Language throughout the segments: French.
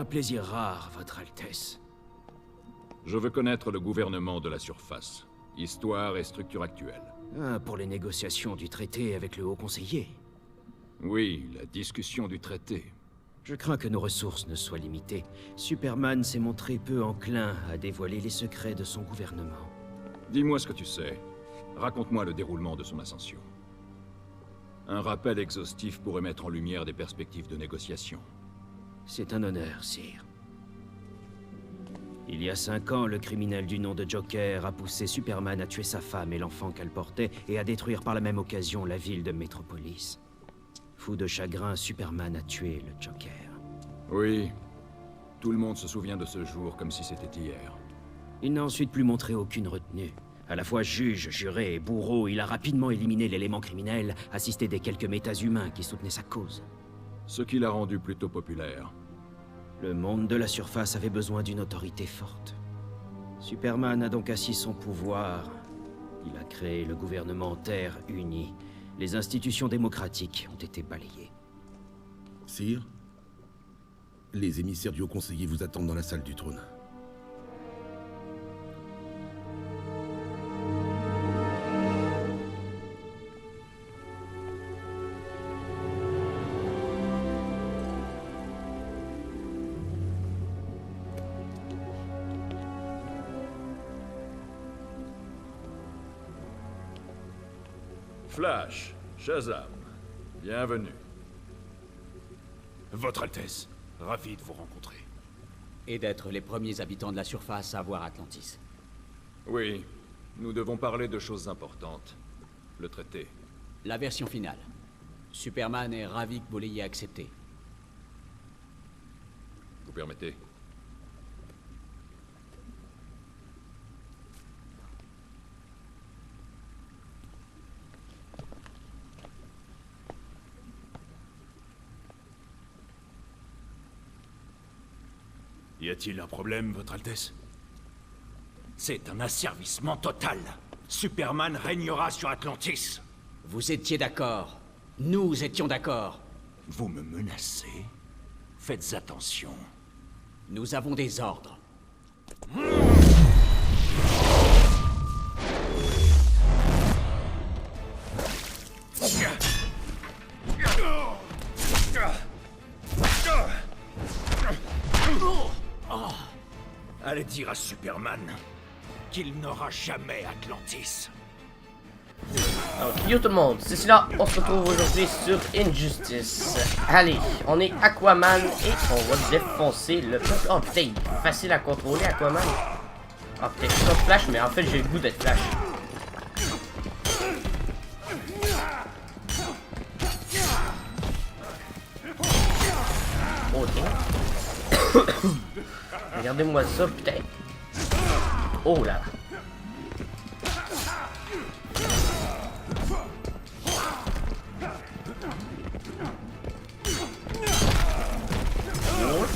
plaisir rare, Votre Altesse. Je veux connaître le gouvernement de la surface. Histoire et structure actuelle. Ah, pour les négociations du traité avec le Haut Conseiller. Oui, la discussion du traité. Je crains que nos ressources ne soient limitées. Superman s'est montré peu enclin à dévoiler les secrets de son gouvernement. Dis-moi ce que tu sais. Raconte-moi le déroulement de son ascension. Un rappel exhaustif pourrait mettre en lumière des perspectives de négociation. C'est un honneur, sire. Il y a 5 ans, le criminel du nom de Joker a poussé Superman à tuer sa femme et l'enfant qu'elle portait, et à détruire par la même occasion la ville de Metropolis. Fou de chagrin, Superman a tué le Joker. Oui. Tout le monde se souvient de ce jour comme si c'était hier. Il n'a ensuite plus montré aucune retenue. À la fois juge, juré et bourreau, il a rapidement éliminé l'élément criminel, assisté des quelques méta-humains qui soutenaient sa cause. Ce qui l'a rendu plutôt populaire. Le monde de la surface avait besoin d'une autorité forte. Superman a donc assis son pouvoir. Il a créé le gouvernement Terre uni. Les institutions démocratiques ont été balayées. Sire, les émissaires du Haut Conseiller vous attendent dans la salle du trône. Flash, Shazam, bienvenue. Votre Altesse, ravi de vous rencontrer. Et d'être les premiers habitants de la surface à voir Atlantis. Oui, nous devons parler de choses importantes. Le traité. La version finale. Superman est ravi que vous l'ayez accepté. Vous permettez? Y a-t-il un problème, Votre Altesse? C'est un asservissement total. Superman régnera sur Atlantis. Vous étiez d'accord. Nous étions d'accord. Vous me menacez? Faites attention. Nous avons des ordres. Allez dire à Superman qu'il n'aura jamais Atlantis. Donc, yo tout le monde, c'est cela, on se retrouve aujourd'hui sur Injustice. Allez, on est Aquaman et on va défoncer le peuple. Oh putain, il est facile à contrôler Aquaman. Ah peut-être pas Flash, mais en fait j'ai le goût d'être Flash. Ok. Regardez-moi ça, putain. Oh là là.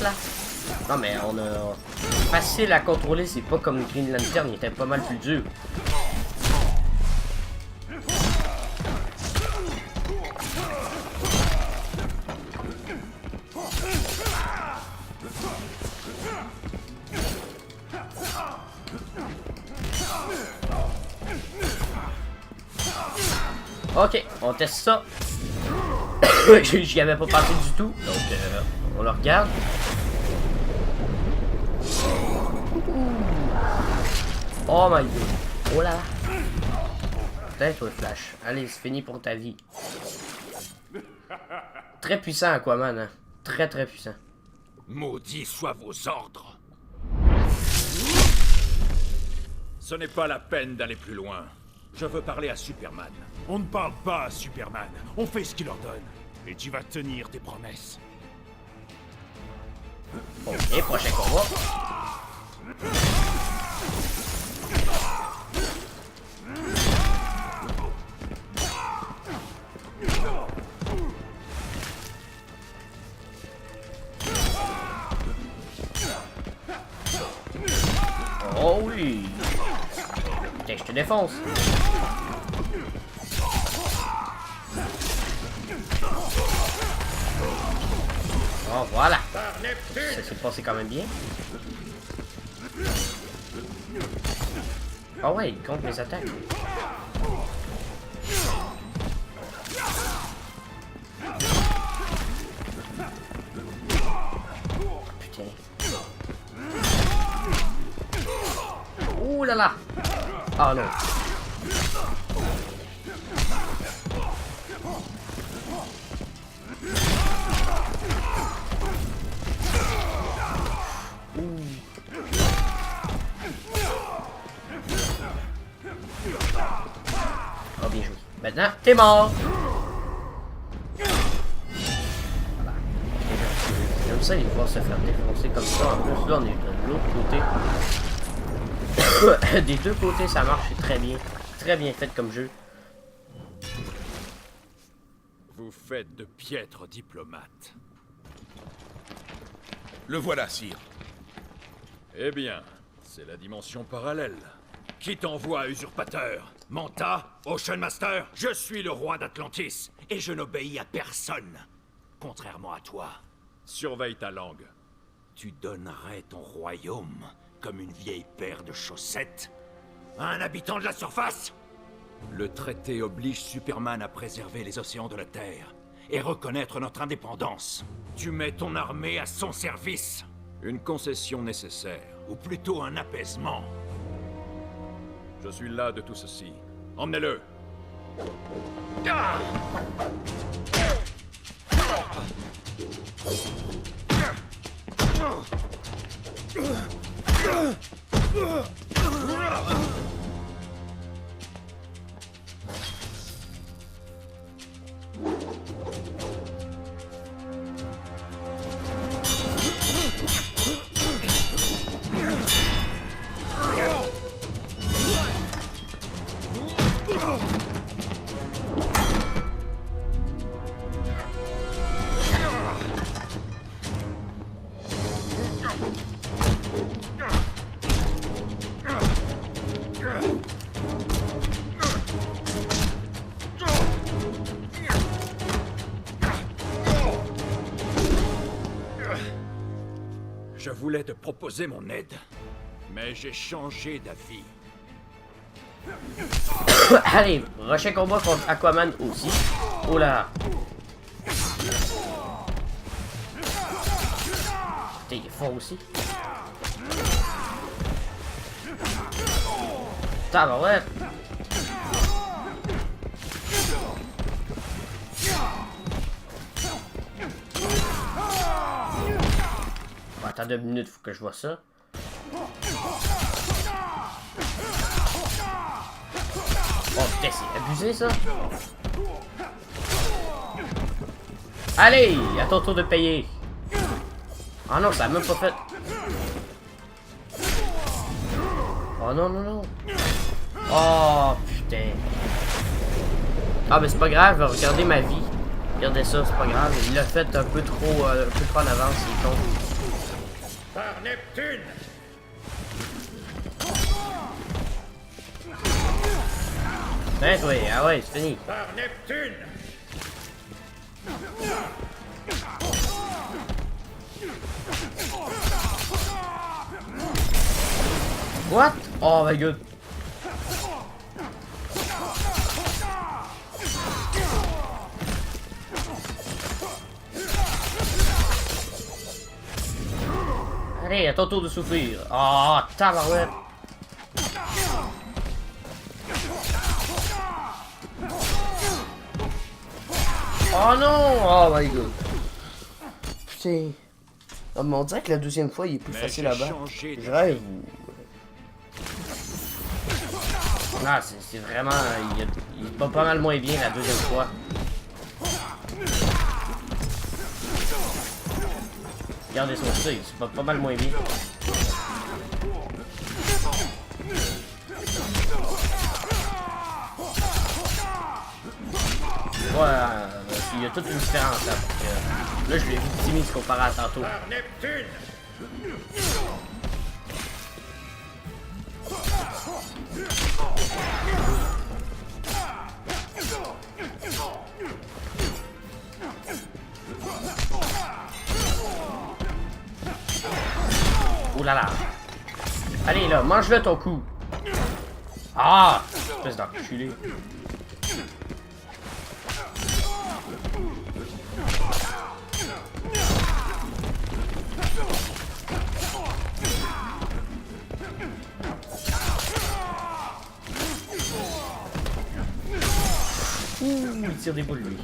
Là. Non mais on a facile à contrôler, c'est pas comme Green Lantern, il était pas mal plus dur. Ok, on teste ça. J'y avais pas pensé du tout, donc on le regarde. Oh my god. Oh là là. Putain, toi, Flash. Allez, c'est fini pour ta vie. Très puissant, Aquaman, hein. Très, très puissant. Maudits soient vos ordres. Ce n'est pas la peine d'aller plus loin. Je veux parler à Superman. On ne parle pas à Superman. On fait ce qu'il ordonne. Et tu vas tenir tes promesses. Ok, prochain combat. Oh oui. Putain, je te défonce. Oh, voilà. Ça s'est passé quand même bien. Ah ouais, il compte mes attaques. Putain. Ouh là là. Oh non. Oh, bien joué. Maintenant, t'es mort. Voilà. J'aime ça, les voir se faire défoncer comme ça. En plus, là, on est de l'autre côté. Des deux côtés, ça marche très bien. Très bien fait comme jeu. Vous faites de piètres diplomates. Le voilà, sire. Eh bien, c'est la dimension parallèle. Qui t'envoie, usurpateur? Manta? Ocean Master? Je suis le roi d'Atlantis, et je n'obéis à personne. Contrairement à toi. Surveille ta langue. Tu donnerais ton royaume comme une vieille paire de chaussettes à un habitant de la surface? Le traité oblige Superman à préserver les océans de la Terre et reconnaître notre indépendance. Tu mets ton armée à son service. Une concession nécessaire, ou plutôt un apaisement. Je suis là de tout ceci. Emmenez-le. Ah! Je voulais te proposer mon aide, mais j'ai changé d'avis. Allez, prochain combat contre Aquaman aussi. Oh là. Putain, il est fort aussi. Tabarouette. Attends 2 minutes, faut que je vois ça. Oh putain, c'est abusé ça. Allez, à ton tour de payer. Ah non, ça a même pas fait. Oh non, non, non. Oh putain. Ah ben c'est pas grave, regardez ma vie. Regardez ça, c'est pas grave. Il l'a fait un peu trop en avance, il tombe. Par Neptune! Ben oui, ah ouais, c'est fini. Par Neptune! What? Oh my god. Allez, à ton tour de souffrir. Oh, tabarouette. Oh non! Oh my god. Putain. Oh, mais on dirait que la deuxième fois, il est plus facile là-bas. Je rêve ou... Non, c'est vraiment... Il est pas mal moins bien la deuxième fois. Regardez son style, c'est pas mal moins bien. Ouais, il y a toute une différence là. Là, je l'ai vu timide comparé à tantôt. Par Neptune! là là. Allez là, mange-le ton coup. Ah! Espèce d'enculé. Ouh, il tire des boules lui.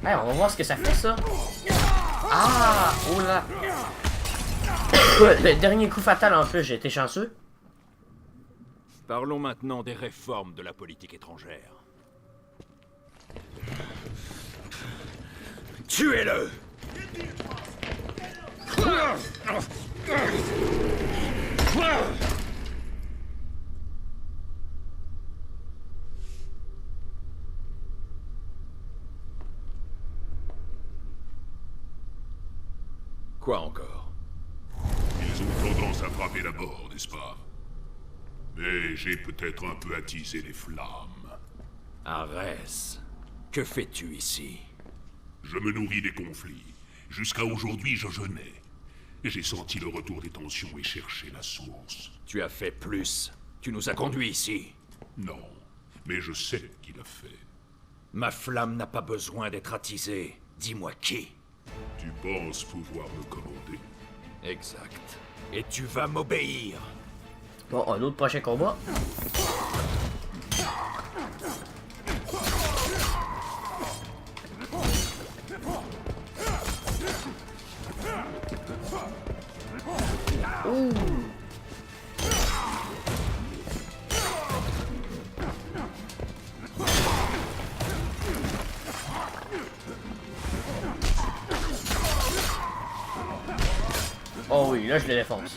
Hey, on va voir ce que ça fait ça. Ah! Oh là! Le dernier coup fatal en plus, j'ai été chanceux. Parlons maintenant des réformes de la politique étrangère. Tuez-le! Quoi encore? Ils ont tendance à frapper d'abord, n'est-ce pas? Mais j'ai peut-être un peu attisé les flammes. Arès, que fais-tu ici? Je me nourris des conflits. Jusqu'à aujourd'hui, je jeûnais. J'ai senti le retour des tensions et cherché la source. Tu as fait plus. Tu nous as conduits ici. Non, mais je sais qui l'a fait. Ma flamme n'a pas besoin d'être attisée. Dis-moi qui? Tu penses pouvoir me commander? Exact. Et tu vas m'obéir. Bon, un autre prochain combat. Ouh. Oh oui, là je le défonce.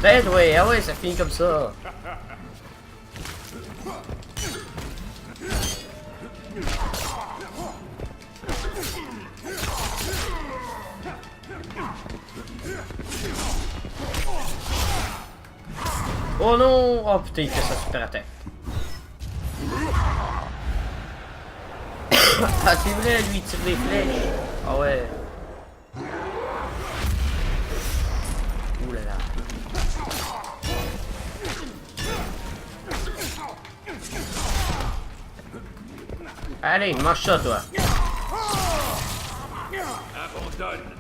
Ben ouais, ah ouais, ça finit comme ça. Oh non! Oh putain, il fait ça super à terre. Ah c'est vrai, lui il tire des flèches. Ah ouais. Ouh là là. Allez, mange ça toi. Abandonne.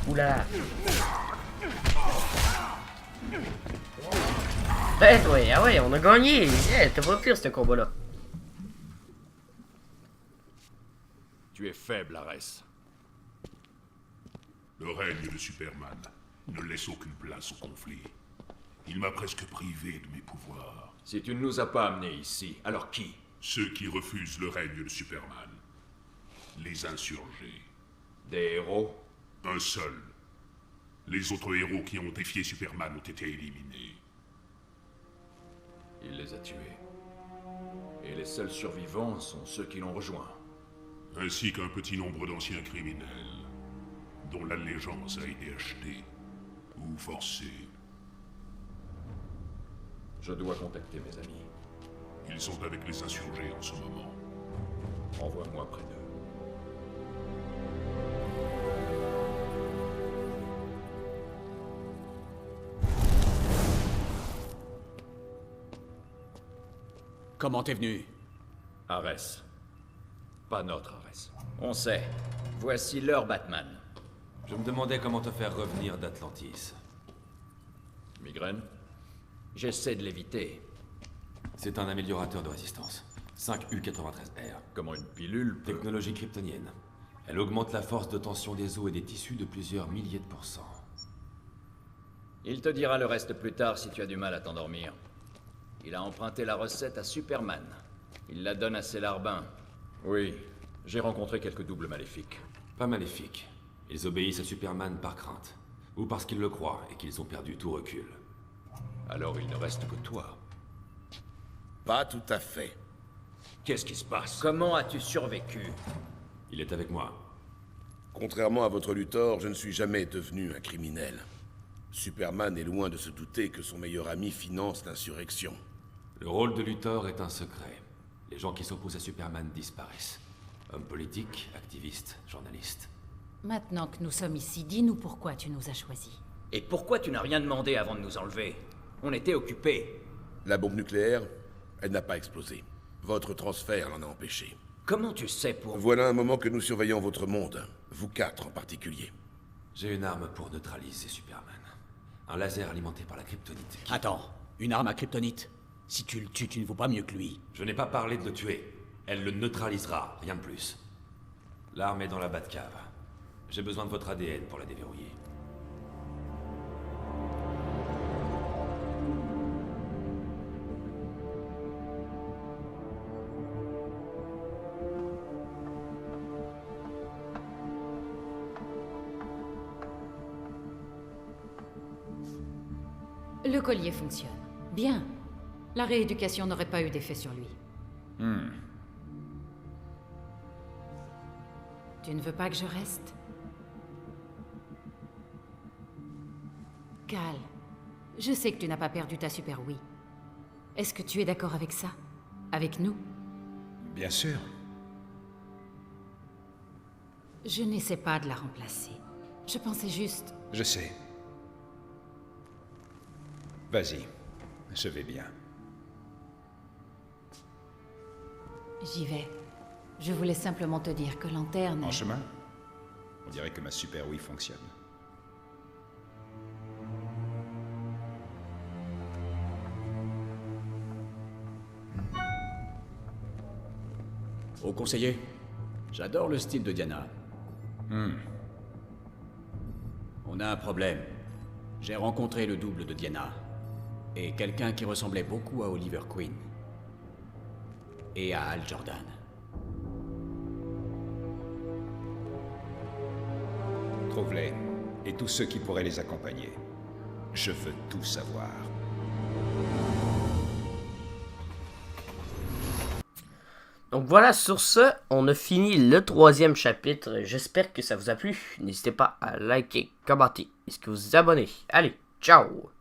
Oula. Ben ouais, ah ouais, on a gagné. Yeah, t'as pas pire ce combat-là. Tu es faible, Arès. Le règne de Superman ne laisse aucune place au conflit. Il m'a presque privé de mes pouvoirs. Si tu ne nous as pas amenés ici, alors qui? Ceux qui refusent le règne de Superman. Les insurgés. Des héros? Un seul. Les autres héros qui ont défié Superman ont été éliminés. Il les a tués. Et les seuls survivants sont ceux qui l'ont rejoint. Ainsi qu'un petit nombre d'anciens criminels, dont l'allégeance a été achetée ou forcée. Je dois contacter mes amis. Ils sont avec les insurgés en ce moment. Envoie-moi près d'eux. Comment t'es venu? Arès. Pas notre Arès. On sait. Voici leur Batman. Je me demandais comment te faire revenir d'Atlantis. Migraine? J'essaie de l'éviter. C'est un améliorateur de résistance. 5U93R. Comment une pilule peut... Technologie kryptonienne. Elle augmente la force de tension des os et des tissus de plusieurs milliers de pourcents. Il te dira le reste plus tard si tu as du mal à t'endormir. Il a emprunté la recette à Superman. Il la donne à ses larbins. Oui, j'ai rencontré quelques doubles maléfiques. Pas maléfiques. Ils obéissent à Superman par crainte. Ou parce qu'ils le croient et qu'ils ont perdu tout recul. Alors il ne reste que toi. Pas tout à fait. Qu'est-ce qui se passe? Comment as-tu survécu? Il est avec moi. Contrairement à votre Luthor, je ne suis jamais devenu un criminel. Superman est loin de se douter que son meilleur ami finance l'insurrection. Le rôle de Luthor est un secret. Les gens qui s'opposent à Superman disparaissent. Hommes politiques, activistes, journalistes. Maintenant que nous sommes ici, dis-nous pourquoi tu nous as choisis. Et pourquoi tu n'as rien demandé avant de nous enlever? On était occupés. La bombe nucléaire, elle n'a pas explosé. Votre transfert l'en a empêché. Comment tu sais pour... Voilà un moment que nous surveillons votre monde. Vous quatre en particulier. J'ai une arme pour neutraliser Superman. Un laser alimenté par la kryptonite. Attends, une arme à kryptonite? Si tu le tues, tu ne vaux pas mieux que lui. Je n'ai pas parlé de le tuer. Elle le neutralisera, rien de plus. L'arme est dans la Batcave. J'ai besoin de votre ADN pour la déverrouiller. Le collier fonctionne. Bien. La rééducation n'aurait pas eu d'effet sur lui. Tu ne veux pas que je reste? Cal, je sais que tu n'as pas perdu ta Super Wii. Est-ce que tu es d'accord avec ça? Avec nous? Bien sûr. Je n'essaie pas de la remplacer. Je pensais juste... Je sais. Vas-y, je vais bien. J'y vais. Je voulais simplement te dire que Lanterne... En chemin? On dirait que ma Super Wii fonctionne. Au conseiller, j'adore le style de Diana. On a un problème. J'ai rencontré le double de Diana. Et quelqu'un qui ressemblait beaucoup à Oliver Queen. Et à Hal Jordan. Trouve-les, et tous ceux qui pourraient les accompagner. Je veux tout savoir. Donc voilà, sur ce, on a fini le 3e chapitre. J'espère que ça vous a plu. N'hésitez pas à liker, commenter et vous abonner. Allez, ciao!